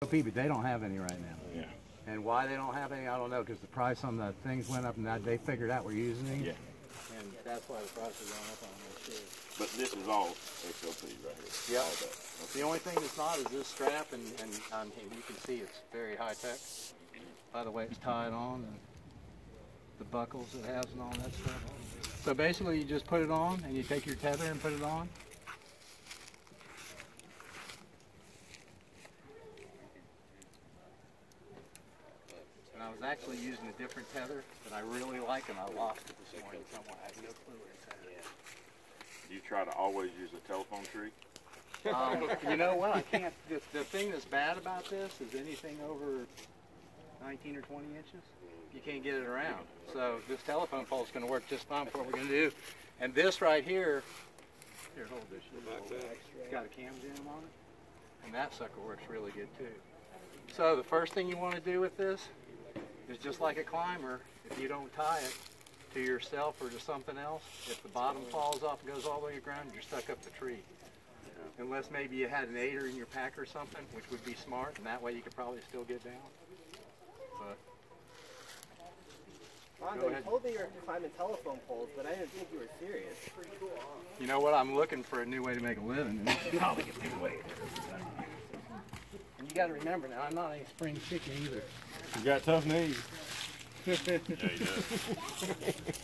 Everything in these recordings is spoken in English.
But they don't have any right now. Yeah. And why they don't have any, I don't know, because the price on the things went up and that they figured out we're using these. Yeah. And that's why the price is going up on this too. But this is all SOP right here. Yeah. Okay. The only thing that's not is this strap, and you can see it's very high tech. By the way, it's tied on, and the buckles it has and all that stuff. So basically, you just put it on, and you take your tether and put it on. And I was actually using a different tether that I really like, and I lost it this morning somewhere. I have no clue where it's at. Do you try to always use a telephone tree? You know what? I can't. The thing that's bad about this is anything over 19 or 20 inches, you can't get it around. So this telephone pole is going to work just fine for what we're going to do. And this right here, here, hold this. It's got a cam jam on it, and that sucker works really good too. So the first thing you want to do with this is just like a climber. If you don't tie it to yourself or to something else, if the bottom falls off and goes all the way to the ground, you're stuck up the tree. Unless maybe you had an aider in your pack or something, which would be smart, and that way you could probably still get down. But Bongos, you told me you were climbing telephone poles, but I didn't think you were serious. you know what? I'm looking for a new way to make a living, and this is probably a new way. And you got to remember now, I'm not any spring chicken either. You got tough knees. Yeah, he does. I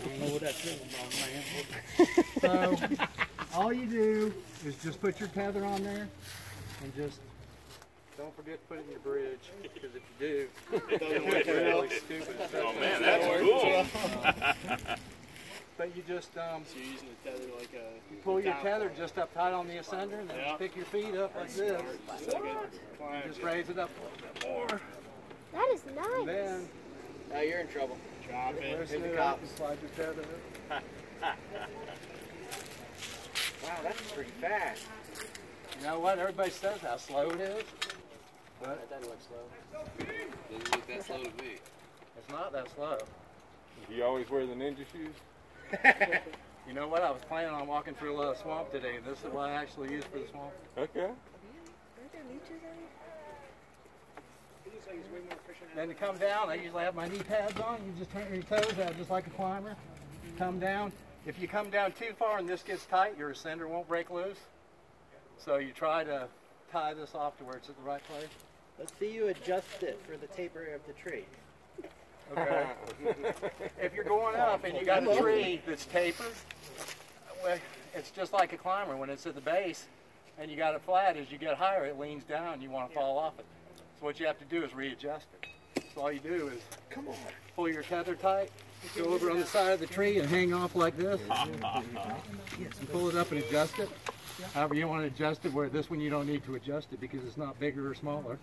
don't know what that's about, man. So, all you do is just put your tether on there and just don't forget to put it in your bridge, because if you do, it's really stupid. Oh man, that's cool. But you just So you're using the tether like a... you pull your tether just up tight on the ascender, and then just pick your feet up like this. And just raise it up a little bit more. That is nice. And then Now you're in trouble. Drop it. loosen it up and slide your tether. Wow, that's pretty fast. You know what? Everybody says how slow it is. But That doesn't look slow. Doesn't look that slow to me. it's not that slow. You always wear the ninja shoes? You know what? I was planning on walking through a little swamp today, and this is what I actually use for the swamp. Okay. Then to come down, I usually have my knee pads on. You just turn your toes out just like a climber. Come down. If you come down too far and this gets tight, your ascender won't break loose. So you try to tie this off to where it's at the right place. Let's see you adjust it for the taper of the tree. Okay. If you're going up and you got a tree that's tapered, well, it's just like a climber. When it's at the base and you got it flat, as you get higher, it leans down and you want to fall off it. So what you have to do is readjust it. So all you do is pull your tether tight, go over on the side of the tree and hang off like this. And pull it up and adjust it. However you want to adjust it, where this one you don't need to adjust it because it's not bigger or smaller.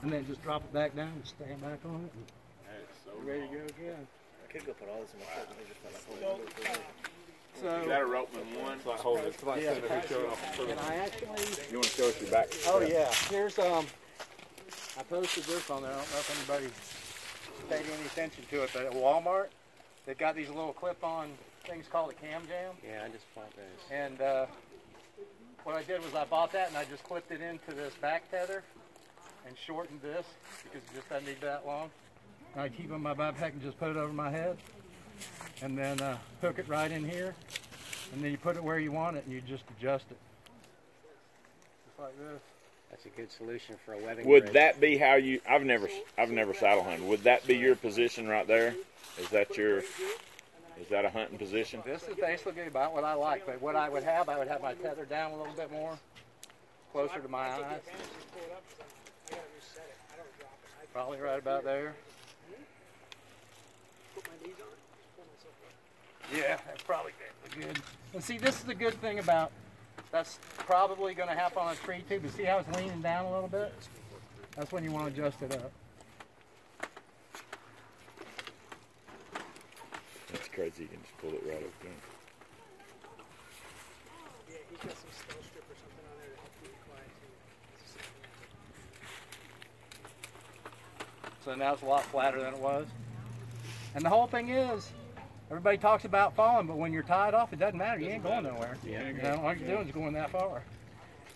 And then just drop it back down and stand back on it. And ready to go again. I could go put all this in my foot. So, You got a ropeman one? So I hold it. yeah, and I actually, You want to show us your back? oh yeah, here's, I posted this on there. I don't know if anybody paid any attention to it, but at Walmart, they've got these little clip-on things called a cam jam. Yeah, I just bought those. And what I did was I bought that and I just clipped it into this back tether and shortened this because it just doesn't need that long. And I keep it in my backpack and just put it over my head and then hook it right in here, and then you put it where you want it and you just adjust it. Just like this. That's a good solution for a webbing Would bridge. that be how you? I've never saddle hunted. Would that be your position right there? Is that your? Is that a hunting position? This is basically about what I like, but what I would have my tether down a little bit more, closer to my eyes. Probably right about there. Yeah, that's probably good. And see, this is the good thing about, that's probably going to happen on a tree too, but see how it's leaning down a little bit? That's when you want to adjust it up. That's crazy. You can just pull it right up there. Yeah, he's got some steel strip or something on there to help you quiet too. So now it's a lot flatter than it was. And the whole thing is, everybody talks about falling, but when you're tied off, it doesn't matter. You ain't going nowhere. Yeah. You know, all you're doing is going that far.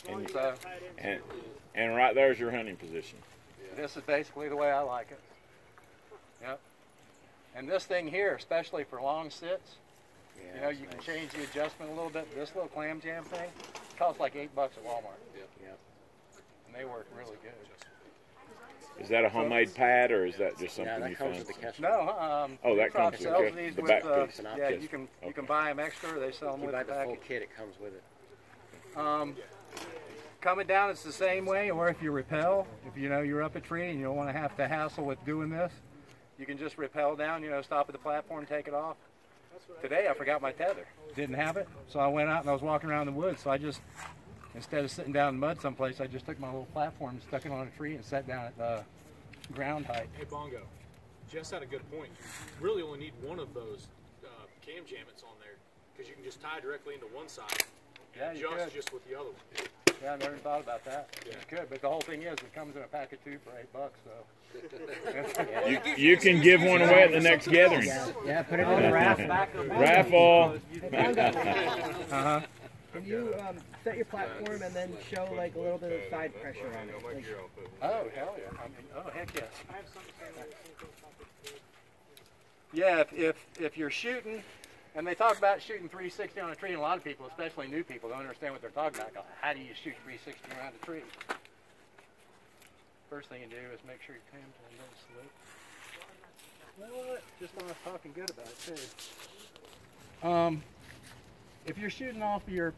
So And right there's your hunting position. this is basically the way I like it. Yep. And this thing here, especially for long sits, you know, you can change the adjustment a little bit. This little clam jam thing costs like $8 at Walmart. Yep. And they work really good. Is that a homemade pad or is that just something you found? No, Oh, that comes with sells the these back with, piece. yeah, you can buy them extra. Or they sell them You with buy the the full package. kit, it comes with it. Coming down, it's the same way. Or if you rappel, if you know you're up a tree and you don't want to have to hassle with doing this, you can just rappel down. You know, stop at the platform, take it off. Today I forgot my tether. Didn't have it, so I went out and I was walking around the woods. So I just, instead of sitting down in mud someplace, I just took my little platform, stuck it on a tree, and sat down at the ground height. Hey, Bongo, Jess had a good point. You really only need one of those cam jammets on there because you can just tie directly into one side Yeah, and you adjust could. just with the other one. Yeah, I never thought about that. Yeah. You could, but the whole thing is, it comes in a pack of 2 for $8. So You can give one away at the next gathering. Yeah, put it in the raffle. Raffle. Can you set your platform and then show like a little bit of side pressure on it? Like, oh hell yeah! I mean, oh heck yes. Yeah, if you're shooting, and they talk about shooting 360 on a tree, and a lot of people, especially new people, don't understand what they're talking about. Go, how do you shoot 360 around a tree? First thing you do is make sure your cam doesn't slip. You know what? Just when I was talking good about it too. If you're shooting off your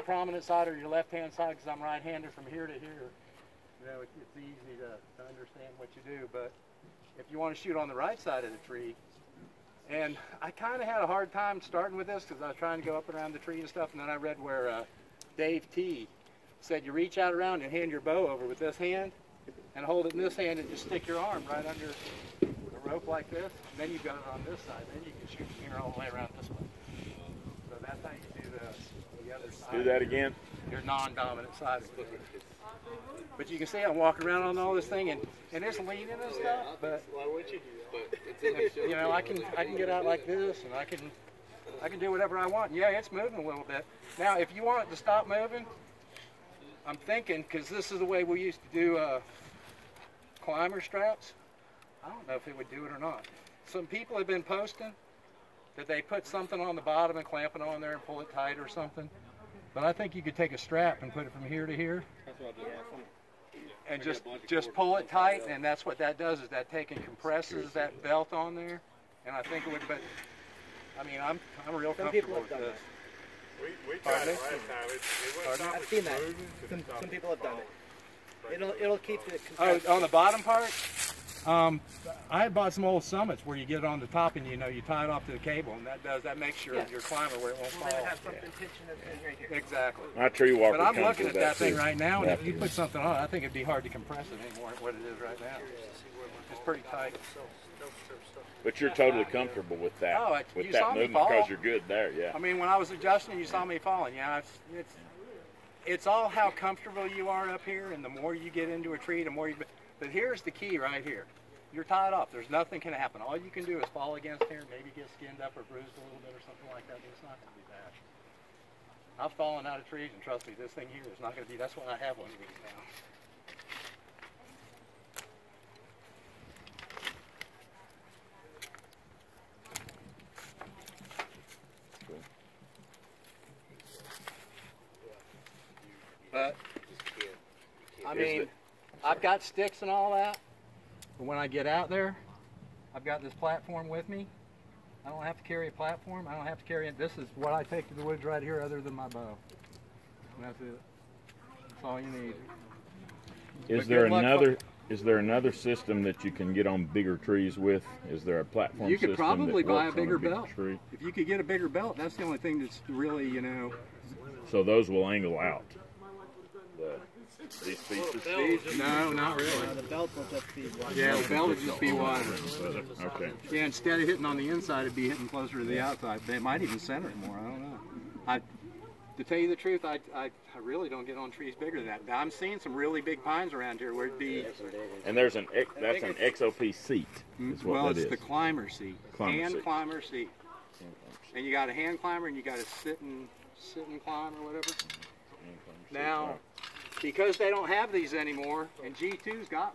prominent side or your left-hand side, because I'm right-handed from here to here, you know, it's easy to understand what you do. But if you want to shoot on the right side of the tree, and I kind of had a hard time starting with this because I was trying to go up around the tree and stuff, and then I read where Dave T said you reach out around and hand your bow over with this hand and hold it in this hand and just stick your arm right under the rope like this, and then you've got it on this side. Then you can shoot from here all the way around this way. So that's how you do the other side. Do that again. Your non-dominant side of it. But you can see I'm walking around on all this thing, and it's leaning and stuff, but Why would you do that? you know, I can get out like this, and I can do whatever I want. Yeah, it's moving a little bit. Now, if you want it to stop moving, I'm thinking, because this is the way we used to do climber straps, I don't know if it would do it or not. Some people have been posting that they put something on the bottom and clamp it on there and pull it tight or something. But I think you could take a strap and put it from here to here and just pull it tight, and that's what that does, is that compresses that belt on there, and I think it would, but I mean, I'm real comfortable with this. We tried it last time. It wasn't I've seen that. Some people have done it. It'll keep the Oh, compressed. on the bottom part? I had bought some old Summits where you get it on the top and you tie it off to the cable, and that makes your climber where it won't fall. Have something tension that's in right here. Exactly. My tree walker But I'm comes looking with at that thing too. right now, and if you Yeah. put something on it, I think it'd be hard to compress it anymore than what it is right now. It's pretty tight. But you're totally comfortable with that. Oh, with you that saw me movement fall. because you're good there. Yeah. I mean, when I was adjusting, you saw me falling. Yeah, it's all how comfortable you are up here, and the more you get into a tree, the more you. But here's the key right here. You're tied off. There's nothing can happen. All you can do is fall against here, maybe get skinned up or bruised a little bit or something like that. But it's not going to be bad. I've fallen out of trees, and trust me, this thing here is not going to be. That's why I have one of these now. But I mean, I've got sticks and all that, but when I get out there, I've got this platform with me. I don't have to carry a platform. I don't have to carry it. This is what I take to the woods right here, other than my bow. And that's it. That's all you need. Is But there good luck another? Is there another system that you can get on bigger trees with? Is there a platform You could system probably that buy a works on bigger big belt. tree? If you could get a bigger belt, that's the only thing that's really, So those will angle out. These pieces. No, not really. The belt will just be one. Yeah, the belt would just be wider. Okay. Yeah, instead of hitting on the inside, it'd be hitting closer to the outside. They might even center it more. I don't know. To tell you the truth, I really don't get on trees bigger than that. I'm seeing some really big pines around here where it'd be. And there's that's an XOP seat. Is what Well, that it's is. the climber seat, Climber seat. climber seat, and you got a hand climber and you got a sit and climb or whatever. Now, because they don't have these anymore, and G2's got